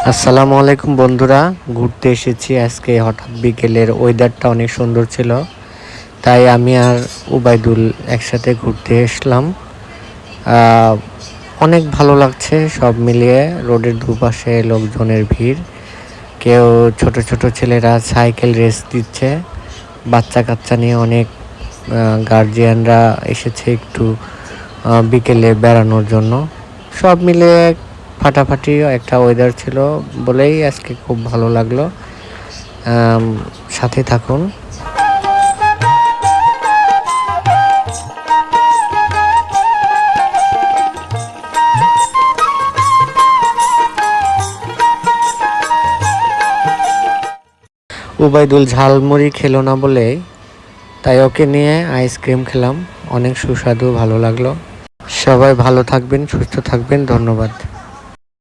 আসসালামু আলাইকুম বন্ধুরা, ঘুরতে এসেছি আজকে। হঠাৎ বিকেলের ওয়েদারটা অনেক সুন্দর ছিল, তাই আমি আর উবাইদুল একসাথে ঘুরতে এসলাম। অনেক ভালো লাগছে সব মিলিয়ে। রোডের দুপাশে লোকজনের ভিড়, কেউ ছোট ছোট ছেলেরা সাইকেল রেস দিচ্ছে, বাচ্চা কাচ্চা নিয়ে অনেক গার্জিয়ানরা এসেছে একটু বিকেলে বেড়ানোর জন্য। সব মিলিয়ে ফাটাফাটি একটা ওয়েদার ছিল বলেই আজকে খুব ভালো লাগলো। সাথে থাকুন। উবাইদুল ঝালমুড়ি খেলো না বলে তাই ওকে নিয়ে আইসক্রিম খেলাম, অনেক সুস্বাদু, ভালো লাগলো। সবাই ভালো থাকবেন, সুস্থ থাকবেন, ধন্যবাদ।